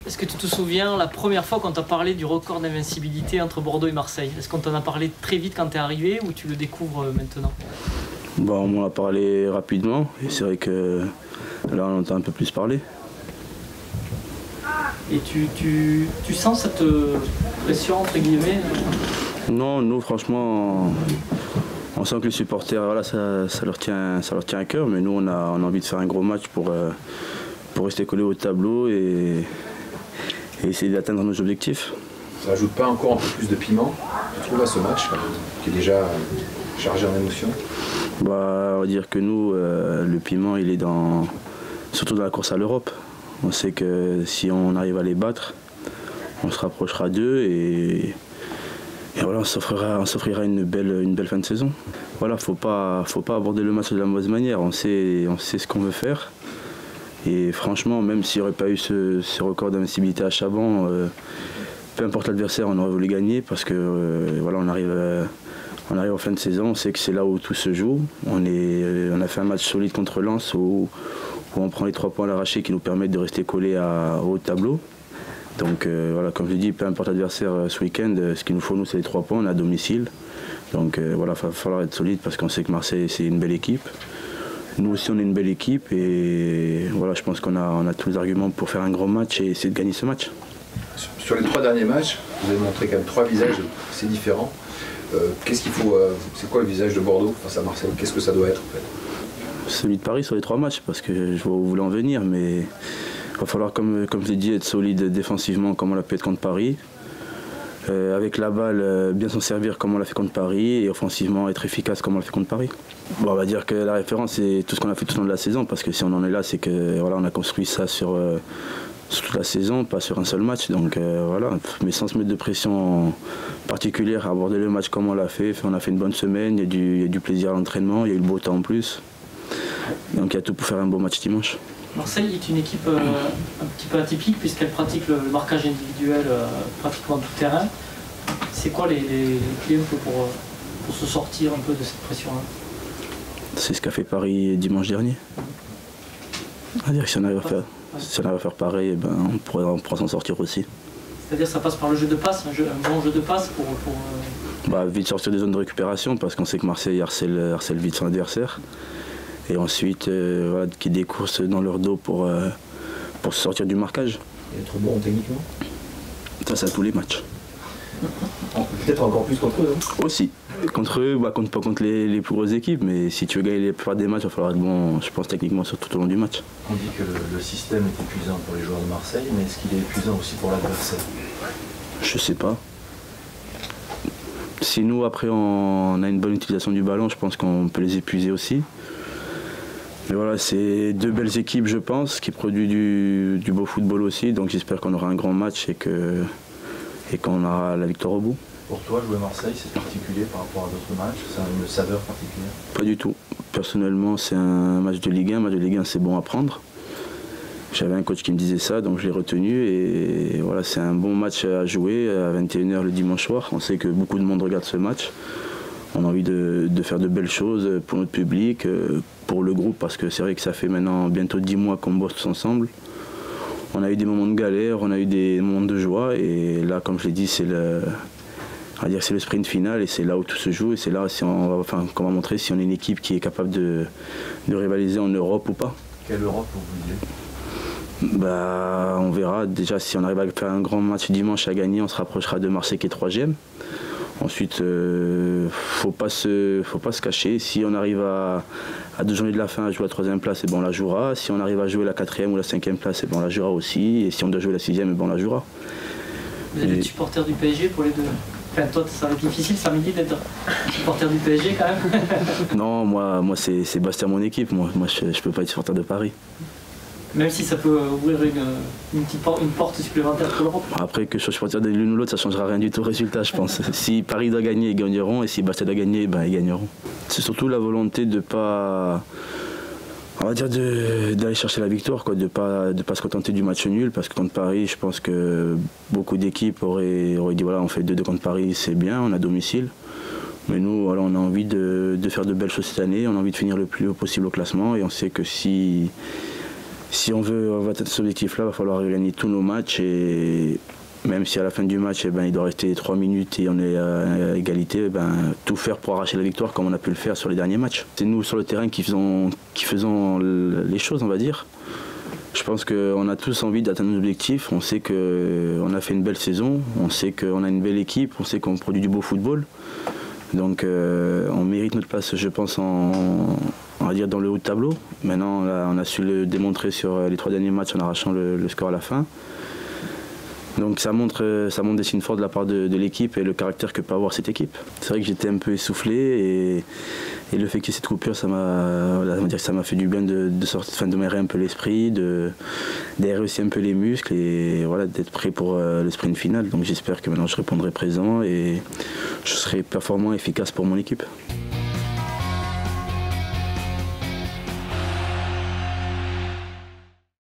Est-ce que tu te souviens la première fois qu'on t'a parlé du record d'invincibilité entre Bordeaux et Marseille? Est-ce qu'on t'en a parlé très vite quand t'es arrivé ou tu le découvres maintenant? Bon, on m'en a parlé rapidement et c'est vrai que là on entend un peu plus parler. Et tu sens cette pression entre guillemets? Non, nous franchement, on sent que les supporters, voilà, ça leur tient à cœur, mais nous on a envie de faire un gros match pour rester collés au tableau et essayer d'atteindre nos objectifs. Ça rajoute pas encore un peu plus de piment, tu trouves, à ce match qui est déjà chargé en émotions? Bah, on va dire que nous, le piment, il est surtout dans la course à l'Europe. On sait que si on arrive à les battre, on se rapprochera d'eux et voilà, on s'offrira une belle fin de saison. Voilà, faut pas aborder le match de la mauvaise manière. On sait ce qu'on veut faire. Et franchement, même s'il n'y aurait pas eu ce record d'invincibilité à Chaban, peu importe l'adversaire, on aurait voulu gagner parce que voilà, on arrive en fin de saison, on sait que c'est là où tout se joue. On a fait un match solide contre Lens où on prend les 3 points à l'arraché qui nous permettent de rester collés au haut de tableau. Donc voilà, comme je l'ai dit, peu importe l'adversaire ce week-end, ce qu'il nous faut, nous, c'est les 3 points, on est à domicile. Donc voilà, il va falloir être solide parce qu'on sait que Marseille, c'est une belle équipe. Nous aussi, on est une belle équipe et voilà, je pense qu'on a tous les arguments pour faire un grand match et essayer de gagner ce match. Sur les 3 derniers matchs, vous avez montré quand même 3 visages assez différents. Qu'est-ce qu'il faut, c'est quoi le visage de Bordeaux face à Marseille? Qu'est-ce que ça doit être en fait? Celui de Paris sur les 3 matchs, parce que je vois où vous voulez en venir, mais il va falloir, comme je l'ai dit, être solide défensivement comme on l'a pu être contre Paris. Avec la balle, bien s'en servir comme on l'a fait contre Paris et offensivement être efficace comme on l'a fait contre Paris. Bon, on va dire que la référence c'est tout ce qu'on a fait tout au long de la saison parce que si on en est là c'est que voilà, on a construit ça sur toute la saison, pas sur un seul match. Donc voilà, mais sans se mettre de pression particulière à aborder le match comme on l'a fait. On a fait une bonne semaine, il y a du plaisir à l'entraînement, il y a eu le beau temps en plus. Donc il y a tout pour faire un beau match dimanche. Marseille est une équipe un petit peu atypique puisqu'elle pratique le marquage individuel pratiquement tout terrain. C'est quoi les clés un peu pour se sortir un peu de cette pression-là? C'est ce qu'a fait Paris dimanche dernier. C'est-à-dire que si on arrive à faire pareil, eh ben, on pourra s'en sortir aussi. C'est-à-dire que ça passe par le jeu de passe, un bon jeu de passe pour... Bah, vite sortir des zones de récupération parce qu'on sait que Marseille harcèle vite son adversaire. Et ensuite, voilà, qui des courses dans leur dos pour se sortir du marquage. Et être bon techniquement? Ça, c'est à tous les matchs. Peut-être encore plus contre eux, hein? Aussi. Contre eux, bah, pas contre les plus grosses équipes, mais si tu veux gagner les plupart des matchs, il va falloir être bon, je pense, techniquement sur tout au long du match. On dit que le système est épuisant pour les joueurs de Marseille, mais est-ce qu'il est épuisant aussi pour l'adversaire? Je sais pas. Si nous, après, on a une bonne utilisation du ballon, je pense qu'on peut les épuiser aussi. Mais voilà, c'est 2 belles équipes, je pense, qui produisent du beau football aussi. Donc j'espère qu'on aura un grand match et qu'on aura la victoire au bout. Pour toi, jouer Marseille, c'est particulier par rapport à d'autres matchs? C'est une saveur particulière? Pas du tout. Personnellement, c'est un match de Ligue 1. Un match de Ligue 1, c'est bon à prendre. J'avais un coach qui me disait ça, donc je l'ai retenu. Et voilà, c'est un bon match à jouer à 21 h le dimanche soir. On sait que beaucoup de monde regarde ce match. On a envie de faire de belles choses pour notre public, pour le groupe, parce que c'est vrai que ça fait maintenant bientôt 10 mois qu'on bosse tous ensemble. On a eu des moments de galère, on a eu des moments de joie, et là, comme je l'ai dit, c'est le sprint final, et c'est là où tout se joue, et c'est là qu'on va montrer si on est une équipe qui est capable de rivaliser en Europe ou pas. Quelle Europe vous voulez? Bah, on verra. Déjà, si on arrive à faire un grand match dimanche à gagner, on se rapprochera de Marseille qui est 3e. Ensuite, faut pas se cacher. Si on arrive à 2 journées de la fin à jouer la 3e place, et ben on la jouera. Si on arrive à jouer la 4e ou la 5e place, et ben on la jouera aussi. Et si on doit jouer la 6e, et ben on la jouera. Vous êtes supporter du PSG pour les deux? Enfin, toi, ça va être difficile samedi d'être supporter du PSG quand même. Non, moi c'est Bastia mon équipe. Moi je peux pas être supporter de Paris. Même si ça peut ouvrir une porte supplémentaire pour l'Europe. Après, que je sois supporter de l'une ou l'autre, ça ne changera rien du tout au résultat, je pense. Si Paris doit gagner, ils gagneront, et si Bastia doit gagner, ben, ils gagneront. C'est surtout la volonté de pas, on va dire, d'aller chercher la victoire, quoi, de pas se contenter du match nul, parce que contre Paris, je pense que beaucoup d'équipes auraient dit voilà, on fait 2-2 contre Paris, c'est bien, on a domicile. Mais nous, voilà, on a envie de faire de belles choses cette année, on a envie de finir le plus haut possible au classement, et on sait que si Si on veut atteindre cet objectif-là, il va falloir gagner tous nos matchs et même si à la fin du match, il doit rester 3 minutes et on est à égalité, tout faire pour arracher la victoire comme on a pu le faire sur les derniers matchs. C'est nous sur le terrain qui faisons les choses, on va dire. Je pense qu'on a tous envie d'atteindre nos objectifs. On sait qu'on a fait une belle saison, on sait qu'on a une belle équipe, on sait qu'on produit du beau football. Donc on mérite notre place, je pense, on va dire dans le haut de tableau. Maintenant, on a su le démontrer sur les 3 derniers matchs en arrachant le score à la fin. Donc ça montre des signes forts de la part de l'équipe et le caractère que peut avoir cette équipe. C'est vrai que j'étais un peu essoufflé et le fait qu'il y ait cette coupure, ça m'a fait du bien de m'aérer un peu l'esprit, d'aérer aussi un peu les muscles et voilà, d'être prêt pour le sprint final. Donc j'espère que maintenant je répondrai présent et je serai performant et efficace pour mon équipe.